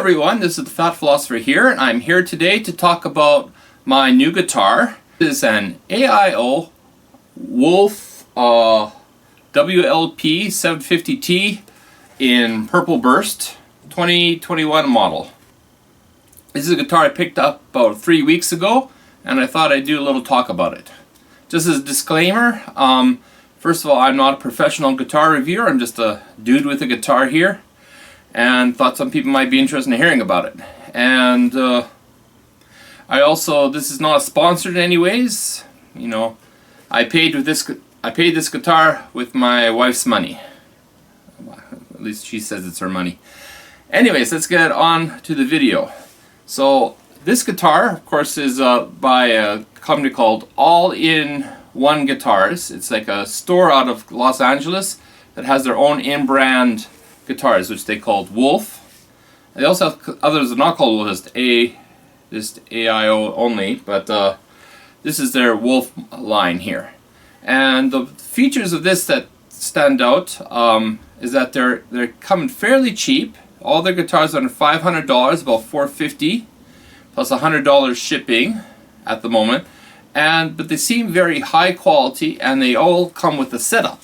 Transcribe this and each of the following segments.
everyone, this is the Fat Philosopher here, and I'm here today to talk about my new guitar. This is an AIO Wolf WLP-750T in Purple Burst 2021 model. This is a guitar I picked up about 3 weeks ago, and I thought I'd do a little talk about it. Just as a disclaimer, first of all, I'm not a professional guitar reviewer, I'm just a dude with a guitar here, and thought some people might be interested in hearing about it. And this is not sponsored anyways. You know, I paid this guitar with my wife's money. At least she says it's her money. Anyways, let's get on to the video. So this guitar, of course, is by a company called All-in-One Guitars. It's like a store out of Los Angeles that has their own in-brand guitars, which they called Wolf. They also have others that are not called Wolf, just AIO only, but this is their Wolf line here. And the features of this that stand out is that they're coming fairly cheap. All their guitars are under $500, about $450, plus $100 shipping at the moment. But they seem very high quality, and they all come with a setup.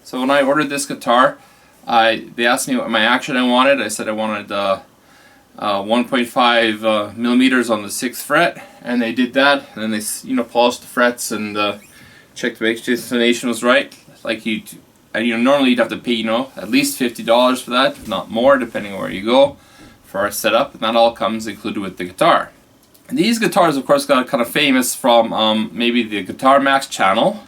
So when I ordered this guitar, they asked me what my action I wanted. I said I wanted 1.5 millimeters on the 6th fret, and they did that. And then they, polished the frets and checked to make sure the intonation was right. Like normally you'd have to pay, at least $50 for that, if not more, depending on where you go for our setup. And that all comes included with the guitar. And these guitars, of course, got kind of famous from maybe the Guitar Max channel.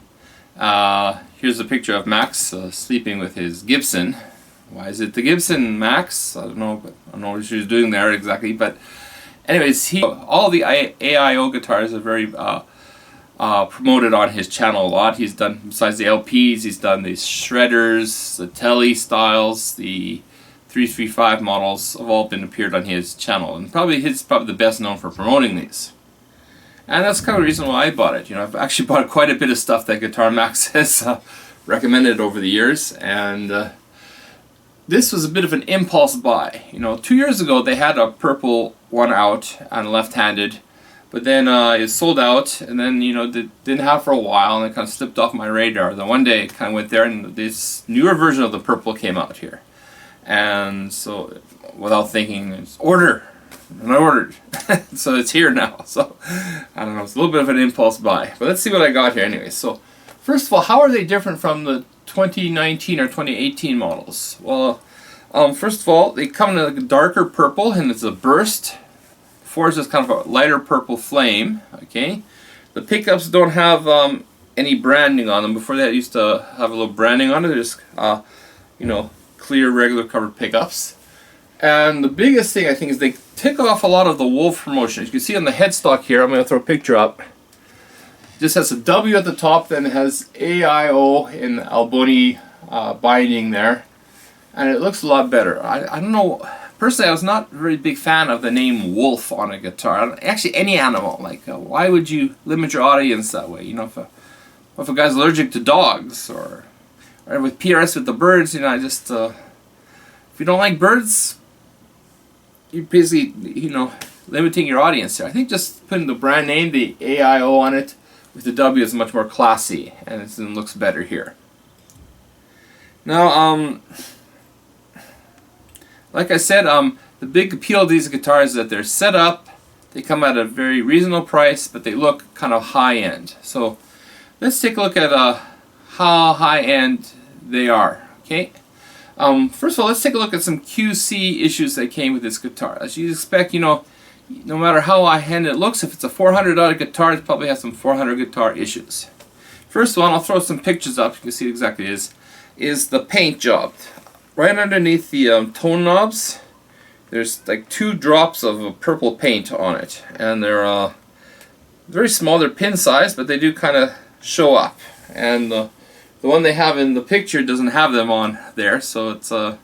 Here's a picture of Max sleeping with his Gibson. Why is it the Gibson, Max? I don't know what she was doing there exactly. But anyways, all the AIO guitars are very promoted on his channel a lot. He's done, besides the LPs, he's done these shredders, the Tele styles, the 335 models have all been appeared on his channel. And he's probably the best known for promoting these. And that's kind of the reason why I bought it. I've actually bought quite a bit of stuff that Guitar Max has recommended over the years, and this was a bit of an impulse buy. 2 years ago they had a purple one out and left-handed, but then it sold out, and then they didn't have for a while, and it kind of slipped off my radar. Then one day it kind of went there, and this newer version of the purple came out here, and so without thinking, it's order. And I ordered, so it's here now. So I don't know, it's a little bit of an impulse buy, but let's see what I got here anyway. So first of all, how are they different from the 2019 or 2018 models? Well, first of all, they come in a darker purple, and it's a burst. Before it's just kind of a lighter purple flame. Okay, the pickups don't have any branding on them. Before that, used to have a little branding on it. They're just clear, regular covered pickups. And the biggest thing, I think, is they take off a lot of the Wolf promotion. As you can see on the headstock here, I'm going to throw a picture up. It just has a W at the top, then it has AIO in Alboni binding there. And it looks a lot better. I don't know, personally I was not a very big fan of the name Wolf on a guitar. Actually any animal, like why would you limit your audience that way? If a guy's allergic to dogs, or with PRS with the birds, if you don't like birds, you're basically, limiting your audience there. I think just putting the brand name, the AIO on it, with the W is much more classy, and it looks better here. Now, like I said, the big appeal of these guitars is that they're set up, they come at a very reasonable price, but they look kind of high-end. So let's take a look at how high-end they are. Okay. First of all, let's take a look at some QC issues that came with this guitar. As you expect, no matter how high-end it looks, if it's a $400 guitar, it probably has some $400 guitar issues. First of all, I'll throw some pictures up, you can see exactly is the paint job. Right underneath the tone knobs, there's like 2 drops of purple paint on it, and they're very small. They're pin size, but they do kind of show up. And the one they have in the picture doesn't have them on there, so it's this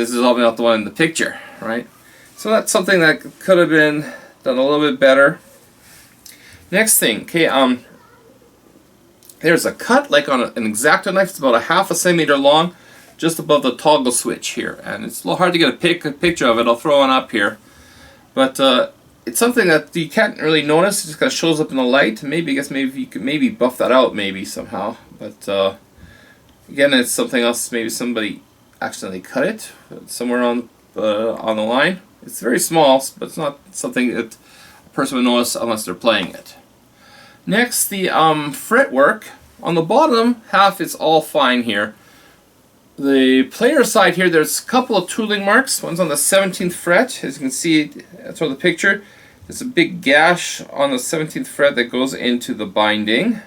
is obviously not the one in the picture, right? So that's something that could have been done a little bit better. Next thing, okay, there's a cut like on an X-Acto knife. It's about a 1/2 centimeter long. just above the toggle switch here, and it's a little hard to get a picture of it. I'll throw one up here, but it's something that you can't really notice. It just kind of shows up in the light. Maybe I guess maybe you could maybe buff that out maybe somehow, but again, it's something else. Maybe somebody accidentally cut it somewhere on the line. It's very small, but it's not something that a person would notice unless they're playing it. Next, the fretwork. On the bottom half is all fine here. The player side here, there's a couple of tooling marks. One's on the 17th fret. As you can see from the picture, there's a big gash on the 17th fret that goes into the binding.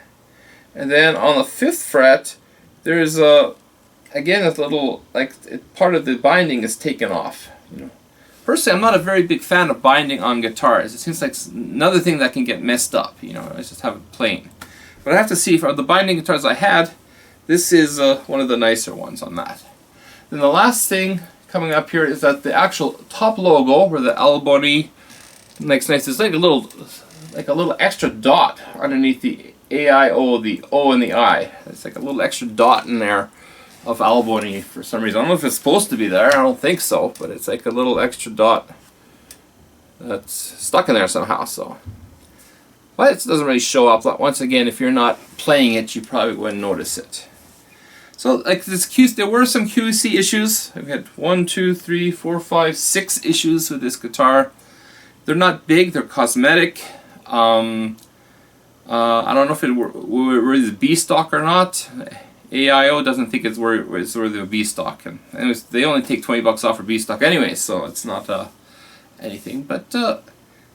And then on the 5th fret, there's again a little, like, part of the binding is taken off. You know, personally, I'm not a very big fan of binding on guitars. It seems like another thing that can get messed up. You know, I just have it plain. But I have to see, for the binding guitars I had, this is one of the nicer ones on that. Then the last thing coming up here is that the actual top logo, where the Alboni makes nice, is like a little extra dot underneath the AIO, the O and the I. It's like a little extra dot in there of Alboni for some reason. I don't know if it's supposed to be there. I don't think so, but it's like a little extra dot that's stuck in there somehow. So. But it doesn't really show up. Once again, if you're not playing it, you probably wouldn't notice it. So, like this there were some QC issues. I've had 1, 2, 3, 4, 5, 6 issues with this guitar. They're not big. They're cosmetic. I don't know if it were the B stock or not. AIO doesn't think it's worthy of B stock, and anyways, they only take $20 off for B stock anyway, so it's not anything. But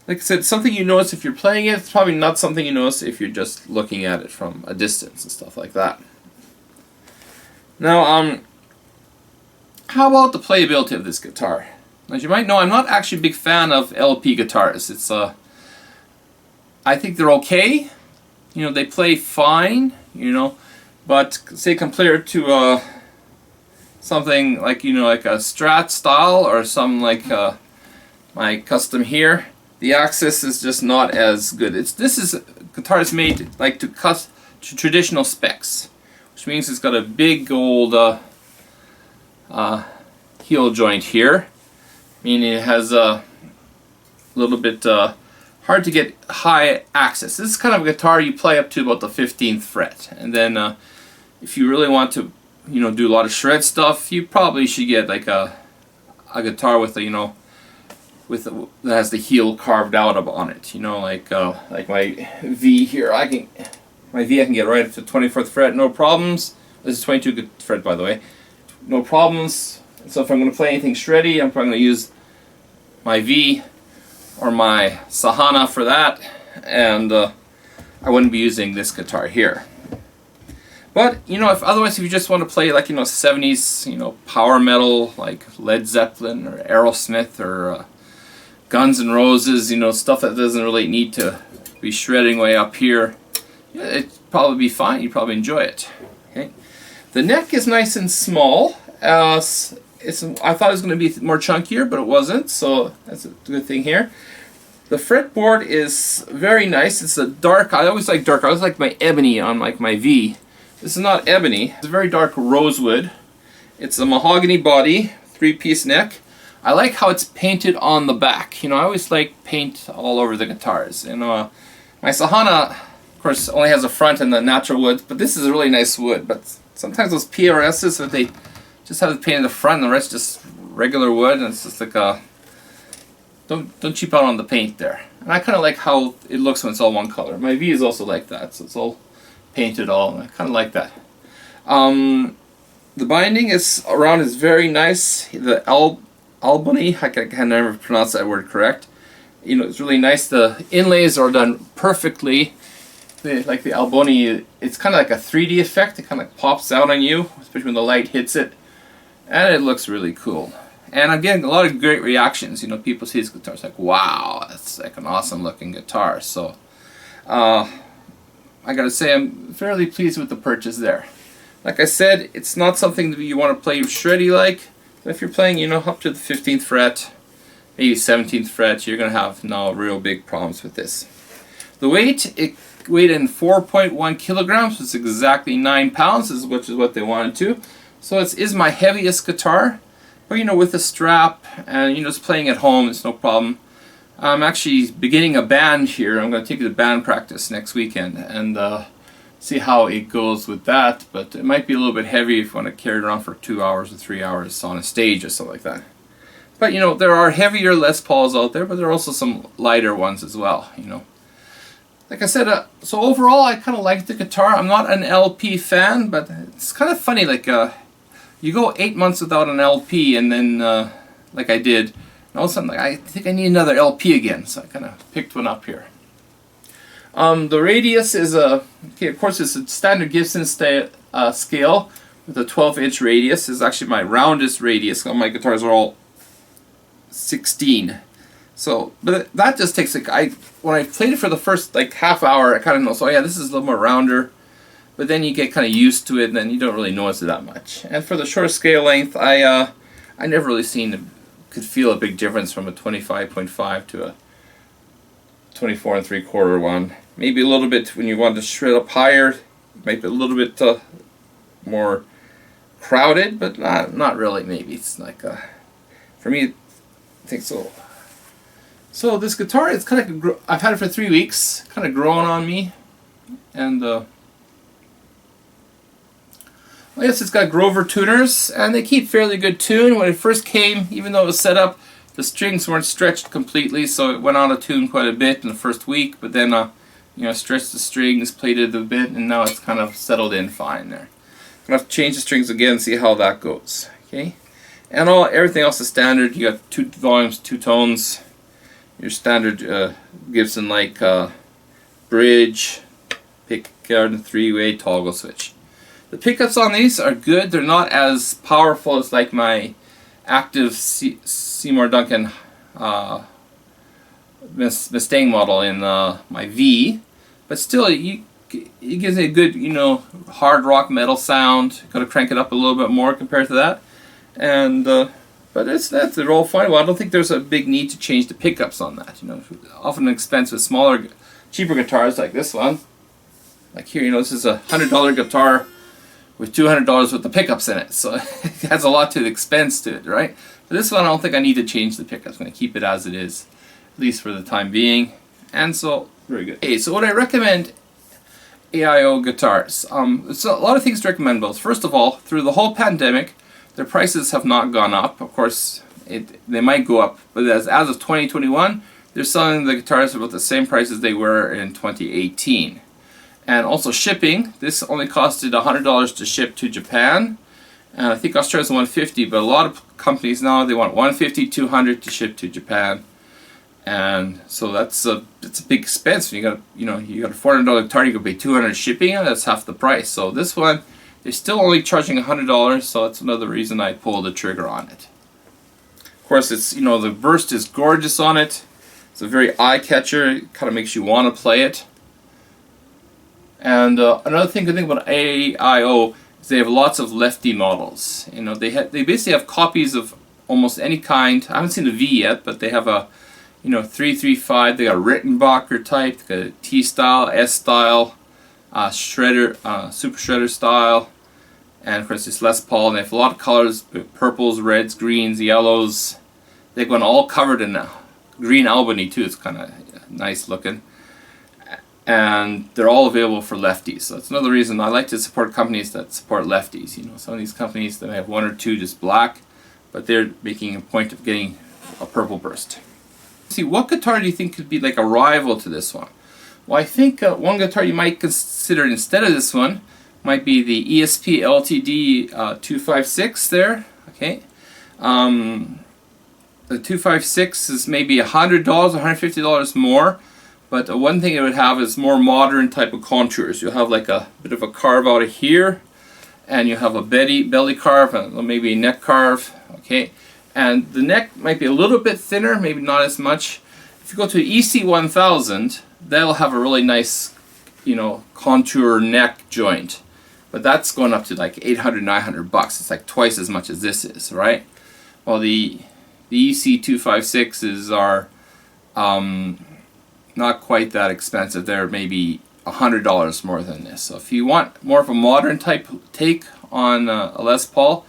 like I said, something you notice if you're playing it. It's probably not something you notice if you're just looking at it from a distance and stuff like that. Now, how about the playability of this guitar? As you might know, I'm not actually a big fan of LP guitars. It's I think they're okay. You know, they play fine. You know, but say compared to something like, you know, like a Strat style or something like my custom here, the access is just not as good. This is guitar is made like to traditional specs, which means it's got a big old heel joint here, meaning it has a little bit hard to get high access. This is kind of a guitar you play up to about the 15th fret, and then if you really want to, you know, do a lot of shred stuff, you probably should get like a guitar with a, you know, that has the heel carved out on it. You know, like my V here. My V I can get right up to 24th fret, no problems. This is 22nd fret, by the way, no problems. So if I'm going to play anything shreddy, I'm probably going to use my V or my Sahana for that, and I wouldn't be using this guitar here. But, you know, otherwise if you just want to play like, you know, 70s, you know, power metal like Led Zeppelin or Aerosmith or Guns N' Roses, you know, stuff that doesn't really need to be shredding way up here, yeah, it'd probably be fine. You'd probably enjoy it. Okay, the neck is nice and small. I thought it was going to be more chunkier, but it wasn't, so that's a good thing here. The fretboard is very nice. It's a dark, I always like dark. I always like my ebony on like my V. This is not ebony. It's a very dark rosewood. It's a mahogany body, 3-piece neck. I like how it's painted on the back. You know, I always like paint all over the guitars. You know, my Sahana, of course, only has a front and the natural wood, but this is a really nice wood. But sometimes those PRSs, that they just have it painted in the front and the rest just regular wood, and it's just like a don't cheap out on the paint there. And I kind of like how it looks when it's all one color. My V is also like that, so it's all painted all, and I kind of like that. The binding is very nice. The Alboni, I can never pronounce that word correct. You know, it's really nice. The inlays are done perfectly. Like the Alboni, it's kind of like a 3D effect. It kind of pops out on you, especially when the light hits it, and it looks really cool. And I'm getting a lot of great reactions. You know, people see this guitar, it's like, wow, that's like an awesome looking guitar. So, I gotta say, I'm fairly pleased with the purchase there. Like I said, it's not something that you want to play shreddy like. If you're playing, you know, up to the 15th fret, maybe 17th fret, you're going to have no real big problems with this. The weight, it weighed in 4.1 kilograms, which is exactly 9 pounds, which is what they wanted to. So it is my heaviest guitar, but you know, with a strap and you know, just playing at home, it's no problem. I'm actually beginning a band here. I'm going to take it to band practice next weekend and see how it goes with that. But it might be a little bit heavy if you want to carry it around for 2 hours or 3 hours on a stage or something like that. But you know, there are heavier Les Pauls out there, but there are also some lighter ones as well, you know. Like I said, so overall I kind of like the guitar. I'm not an LP fan, but it's kind of funny, like you go 8 months without an LP and then like I did, and all of a sudden like, I think I need another LP again, so I kind of picked one up here. The radius is okay, of course it's a standard Gibson scale with a 12-inch radius. This is actually my roundest radius. All my guitars are all 16. So, but that just takes like, when I played it for the first like half hour, I kind of know, so yeah, this is a little more rounder, but then you get kind of used to it and then you don't really notice it that much. And for the short scale length, I never really could feel a big difference from a 25.5 to a 24 3/4 one. Maybe a little bit when you want to shred up higher, it might be a little bit more crowded, but not really. Maybe it's like for me, I think so. So this guitar, it's kind of I've had it for 3 weeks, kind of growing on me, and well, yes, it's got Grover tuners, and they keep fairly good tune. When it first came, even though it was set up, the strings weren't stretched completely, so it went out of tune quite a bit in the first week. But then, you know, stretched the strings, played it a bit, and now it's kind of settled in fine there. I'm gonna have to change the strings again, and see how that goes. Okay, and everything else is standard. You got 2 volumes, 2 tones. Your standard Gibson like bridge, pickguard, and 3-way toggle switch. The pickups on these are good. They're not as powerful as like my active Seymour Duncan Mustang model in my V, but still it gives a good, you know, hard rock metal sound. Got to crank it up a little bit more compared to that, and but they're all fine. Well, I don't think there's a big need to change the pickups on that. You know, often expensive, smaller, cheaper guitars like this one, like here, you know, this is a $100 guitar with $200 worth of pickups in it, so it adds a lot to the expense to it, right? But this one, I don't think I need to change the pickups. I'm going to keep it as it is, at least for the time being. And so, very good. Okay, so what I recommend AIO guitars. There's a lot of things to recommend both. First of all, through the whole pandemic, their prices have not gone up. Of course, they might go up, but as of 2021, they're selling the guitars about the same price as they were in 2018. And also shipping, this only costed $100 to ship to Japan, and I think Australia's $150, but a lot of companies now, they want $150, $200 to ship to Japan. And so that's a big expense. You got a $400 guitar, you can pay $200 shipping, and that's half the price. So this one, they're still only charging $100, so that's another reason I pulled the trigger on it. Of course, it's, you know, the burst is gorgeous on it. It's a very eye catcher. It kind of makes you want to play it. And another thing to think about AIO is they have lots of Lefty models. You know, they basically have copies of almost any kind. I haven't seen the V yet, but they have a, you know, 335. They got a Rittenbacher type. They got a T style, S style, shredder, super shredder style, and of course it's Les Paul. And they have a lot of colors: purples, reds, greens, yellows. They've got all covered in green albany too. It's kind of nice looking. And they're all available for lefties. So that's another reason I like to support companies that support lefties. You know, some of these companies that have 1 or 2 just black, but they're making a point of getting a purple burst. See, what guitar do you think could be like a rival to this one? Well, I think one guitar you might consider instead of this one might be the ESP LTD 256 there. Okay, the 256 is maybe $100, $150 more. But one thing it would have is more modern type of contours. You'll have like a bit of a carve out of here, and you have a belly carve, and maybe a neck carve. Okay, and the neck might be a little bit thinner, maybe not as much. If you go to EC1000, that'll have a really nice, you know, contour neck joint. But that's going up to like $800, $900. It's like twice as much as this is, right? Well, the EC256s are not quite that expensive. They're maybe $100 more than this. So if you want more of a modern type take on a Les Paul,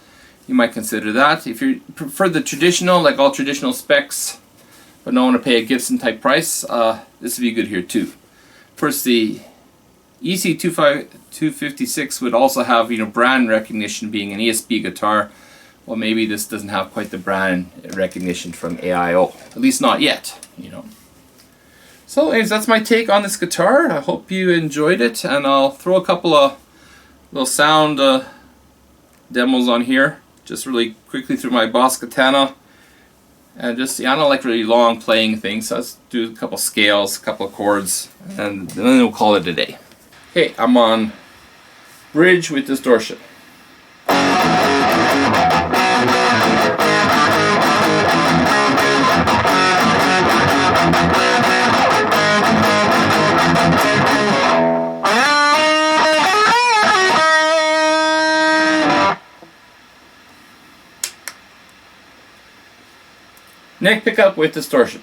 you might consider that. If you prefer the traditional, like all traditional specs, but don't want to pay a Gibson type price, this would be good here too. First, the EC256 would also have, you know, brand recognition, being an ESP guitar. Well, maybe this doesn't have quite the brand recognition from AIO, at least not yet, you know. So anyways, that's my take on this guitar. I hope you enjoyed it, and I'll throw a couple of little sound demos on here, just really quickly through my Boss Katana. And just, I don't like really long playing things, so let's do a couple scales, a couple of chords, and then we'll call it a day. Okay, I'm on bridge with distortion. Neck pickup with distortion.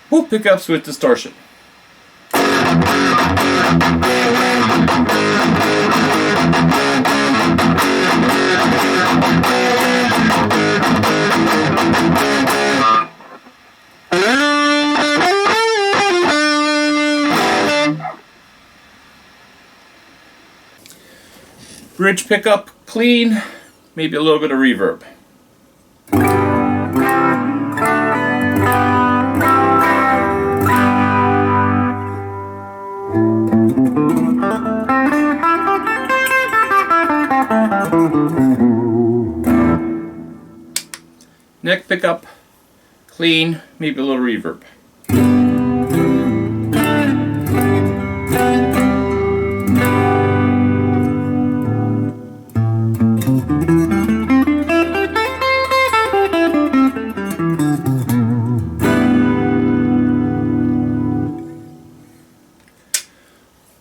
Both pickups with distortion. Bridge pickup clean, maybe a little bit of reverb. Neck pickup clean, maybe a little reverb.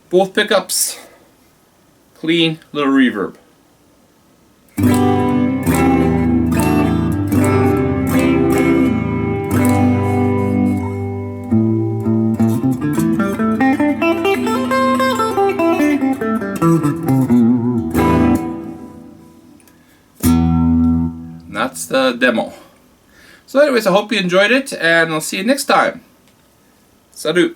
Both pickups clean, little reverb. And that's the demo. So anyways, I hope you enjoyed it, and I'll see you next time. Salut!